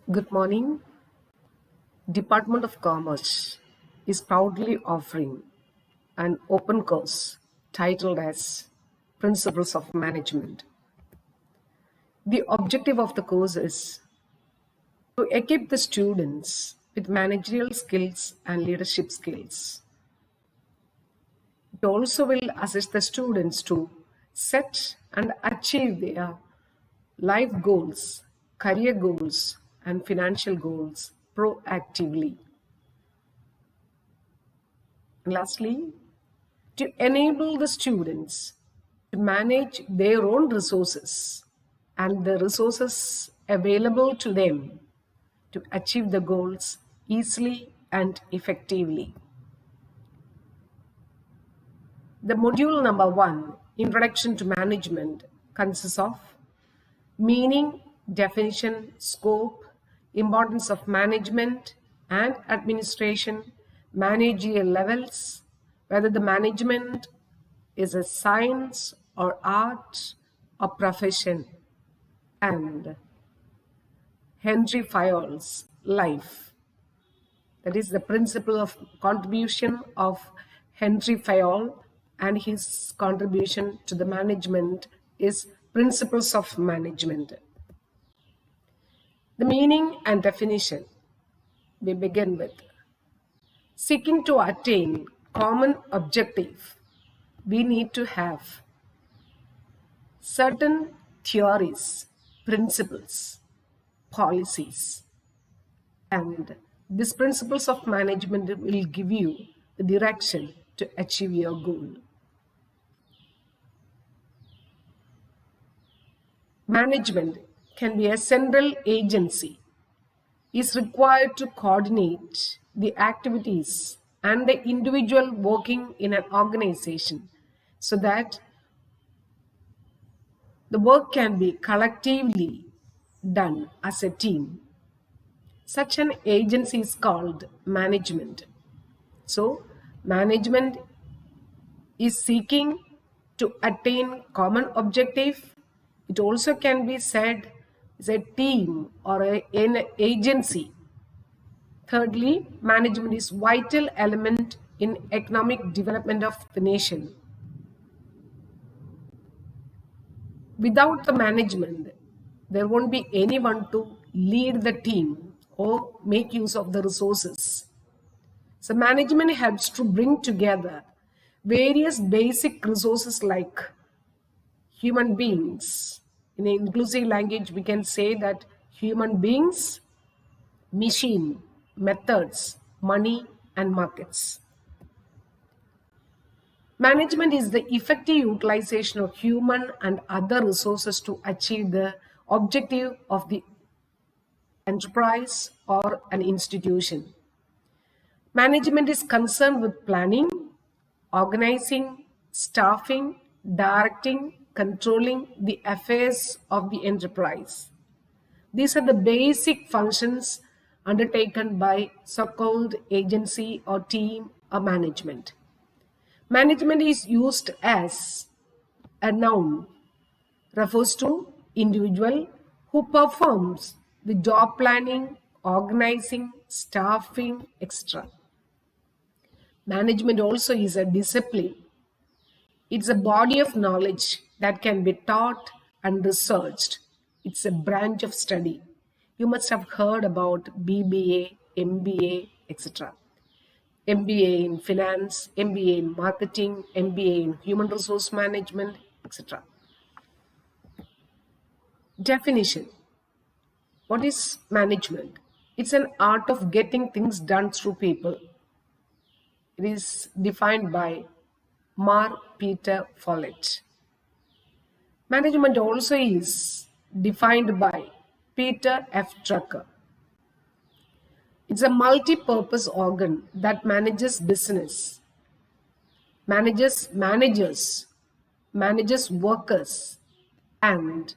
Good morning. Department of Commerce is proudly offering an open course titled as Principles of Management. The objective of the course is to equip the students with managerial skills and leadership skills. It also will assist the students to set and achieve their life goals, career goals, and financial goals proactively. Lastly, to enable the students to manage their own resources and the resources available to them to achieve the goals easily and effectively. The module number 1, Introduction to Management, consists of meaning, definition, scope, importance of management and administration, managerial levels, whether the management is a science or art or profession, and Henry Fayol's life. That is the principle of contribution of Henry Fayol, and his contribution to the management is principles of management. The meaning and definition we begin with. Seeking to attain common objective, we need to have certain theories, principles, policies, and these principles of management will give you the direction to achieve your goal. Management can be a central agency, is required to coordinate the activities and the individual working in an organization so that the work can be collectively done as a team. Such an agency is called management. So, management is seeking to attain common objective. It also can be said is a team or an agency. Thirdly, management is vital element in economic development of the nation. Without the management, there won't be anyone to lead the team or make use of the resources. So management helps to bring together various basic resources like human beings. In an inclusive language, we can say that human beings, machine, methods, money, and markets. Management is the effective utilization of human and other resources to achieve the objective of the enterprise or an institution. Management is concerned with planning, organizing, staffing, directing, controlling the affairs of the enterprise. These are the basic functions undertaken by so-called agency or team or management. Management is used as a noun, refers to individual who performs the job planning, organizing, staffing, etc. Management also is a discipline. It's a body of knowledge that can be taught and researched. It's a branch of study. You must have heard about BBA, MBA, etc. MBA in finance, MBA in marketing, MBA in human resource management, etc. Definition. What is management? It's an art of getting things done through people. It is defined by Peter Follett. Management also is defined by Peter F. Drucker. It's a multi-purpose organ that manages business, manages managers, manages workers, and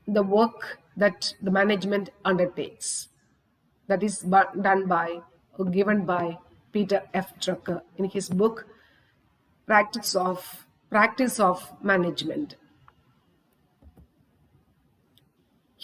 the work that the management undertakes. That is done by or given by Peter F. Drucker in his book Practice of Management.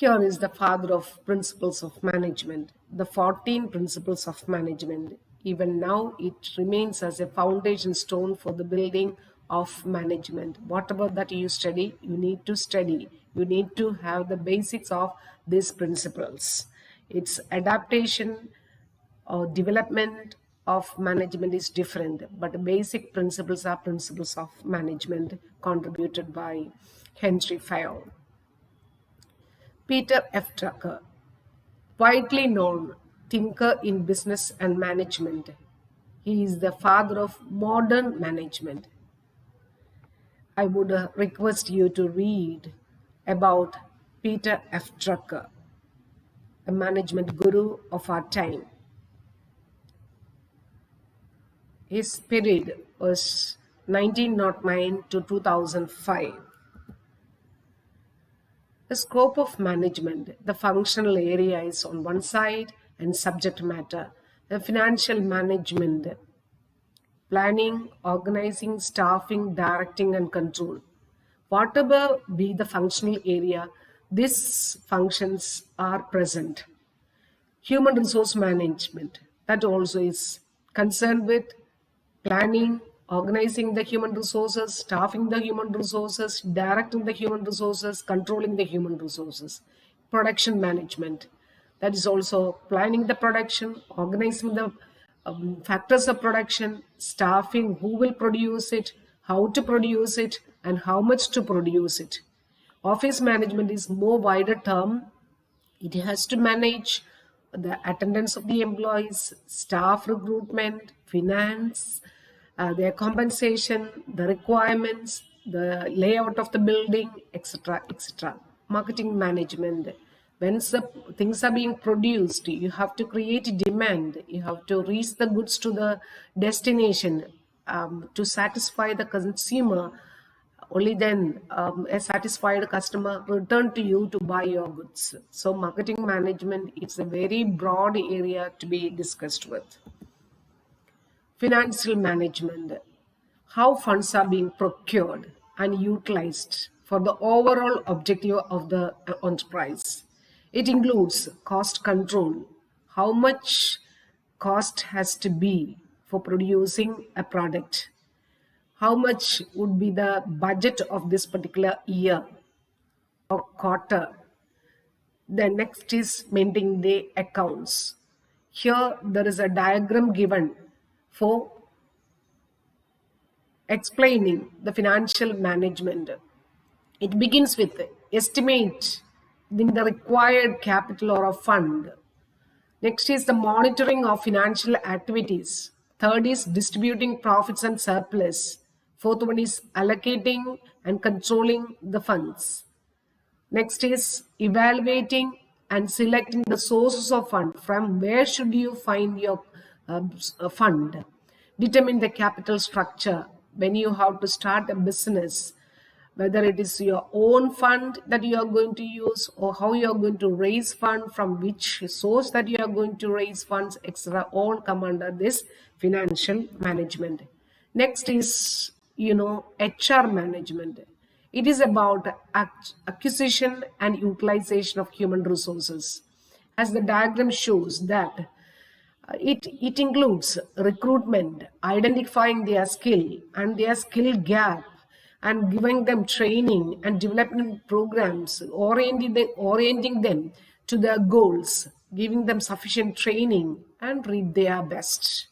Here is the father of principles of management, the 14 principles of management. Even now, it remains as a foundation stone for the building of management. Whatever that you study, you need to study. You need to have the basics of these principles. Its adaptation or development of management is different, but the basic principles are principles of management contributed by Henry Fayol. Peter F. Drucker, widely known thinker in business and management. He is the father of modern management. I would request you to read about Peter F. Drucker, a management guru of our time. His period was 1909 to 2005. The scope of management, the functional area is on one side, and subject matter, the financial management, planning, organizing, staffing, directing, and control. Whatever be the functional area, these functions are present. Human resource management, that also is concerned with planning, organizing the human resources, staffing the human resources, directing the human resources, controlling the human resources. Production management, that is also planning the production, organizing the factors of production, staffing, who will produce it, how to produce it, and how much to produce it. Office management is more wider term. It has to manage the attendance of the employees, staff recruitment, finance, their compensation, the requirements, the layout of the building, etc., etc. Marketing management. When things are being produced, you have to create demand. You have to reach the goods to the destination to satisfy the consumer. Only then a satisfied customer return to you to buy your goods. So marketing management is a very broad area to be discussed with. Financial management, how funds are being procured and utilized for the overall objective of the enterprise. It includes cost control, how much cost has to be for producing a product, how much would be the budget of this particular year or quarter. The next is maintaining the accounts. Here there is a diagram given for explaining the financial management. It begins with estimate the required capital or a fund. Next is the monitoring of financial activities. Third is distributing profits and surplus. Fourth one is allocating and controlling the funds. Next is evaluating and selecting the sources of fund. From where should you find your fund? Determine the capital structure. When you have to start a business, whether it is your own fund that you are going to use or how you are going to raise fund, from which source that you are going to raise funds, etc., all come under this financial management. Next is, HR management. It is about acquisition and utilization of human resources. As the diagram shows that it includes recruitment, identifying their skill and their skill gap, and giving them training and development programs, orienting them to their goals, giving them sufficient training and read their best.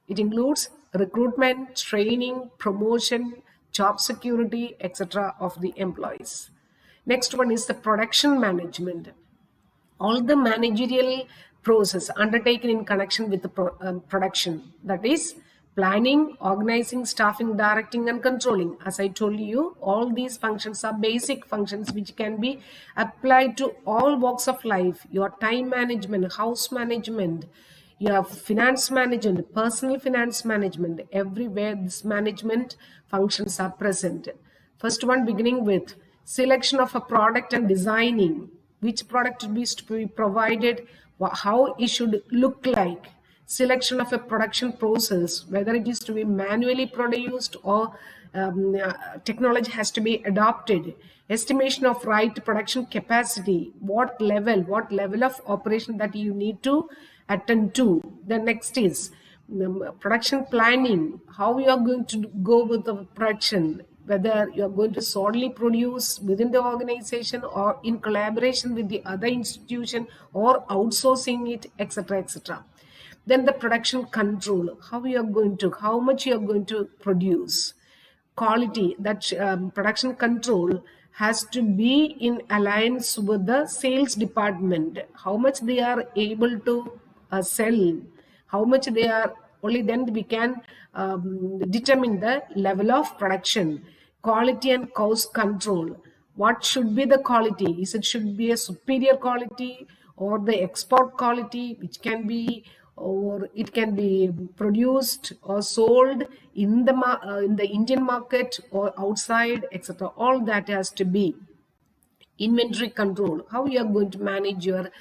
It includes recruitment, training, promotion, job security, etc. of the employees. Next one is the production management. All the managerial process undertaken in connection with the production, that is planning, organizing, staffing, directing, and controlling. As I told you, all these functions are basic functions which can be applied to all walks of life. Your time management, house management, your finance management, personal finance management, everywhere this management functions are present. First one, beginning with selection of a product and designing which product is to be provided, how it should look like, selection of a production process, whether it is to be manually produced or technology has to be adopted, estimation of right production capacity, what level of operation that you need to attend to. The next is production planning, how you are going to go with the production, whether you are going to solely produce within the organization or in collaboration with the other institution or outsourcing it, etc., etc. Then the production control, how much you are going to produce. Quality, that production control has to be in alliance with the sales department, how much they are able to sell, how much they are, only then we can determine the level of production. Quality and cost control, what should be the quality, is it should be a superior quality or the export quality, which can be, or it can be produced or sold in the Indian market or outside, etc. All that has to be. Inventory control, how you are going to manage your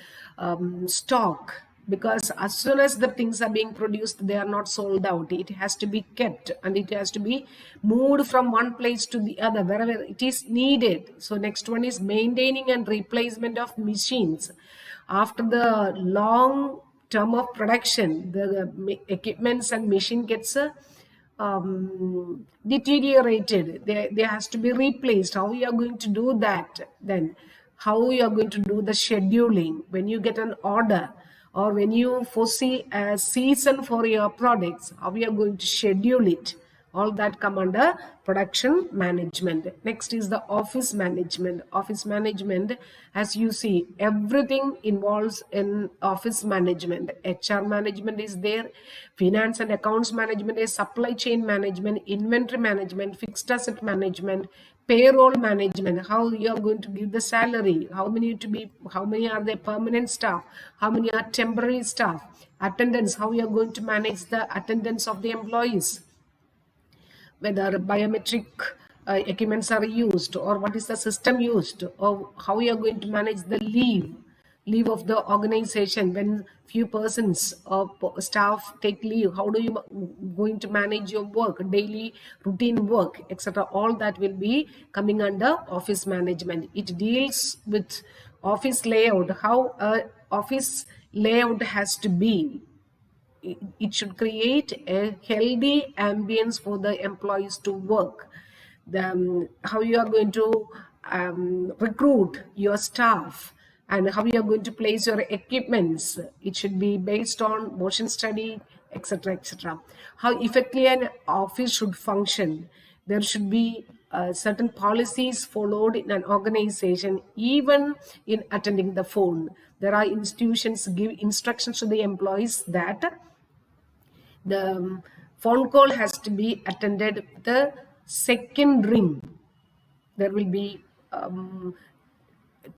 stock, because as soon as the things are being produced, they are not sold out, it has to be kept and it has to be moved from one place to the other wherever it is needed. So next one is maintaining and replacement of machines. After the long term of production, the equipments and machine gets deteriorated, they has to be replaced. How you are going to do that? Then how you are going to do the scheduling when you get an order or when you foresee a season for your products, how you are going to schedule it? All that come under production management. Next is the office management. Office management, as you see, everything involves in office management. HR management is there, finance and accounts management is, supply chain management, inventory management, fixed asset management, payroll management, how you are going to give the salary, how many are the permanent staff, how many are temporary staff, attendance, how you are going to manage the attendance of the employees, whether biometric equipments are used or what is the system used, or how you are going to manage the leave of the organization when few persons or staff take leave, how do you going to manage your work, daily routine work, etc. All that will be coming under office management. It deals with office layout, how office layout has to be. It should create a healthy ambience for the employees to work. How you are going to recruit your staff and how you are going to place your equipments, it should be based on motion study, etc., etc. How effectively an office should function, there should be certain policies followed in an organization. Even in attending the phone, there are institutions give instructions to the employees that the phone call has to be attended with the second ring. There will be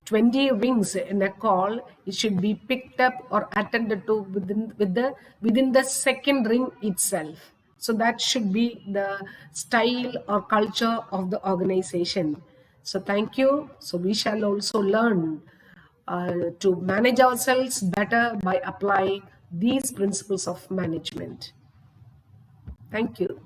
20 rings in a call. It should be picked up or attended to within the second ring itself. So that should be the style or culture of the organization. So thank you. So we shall also learn to manage ourselves better by applying these principles of management. Thank you.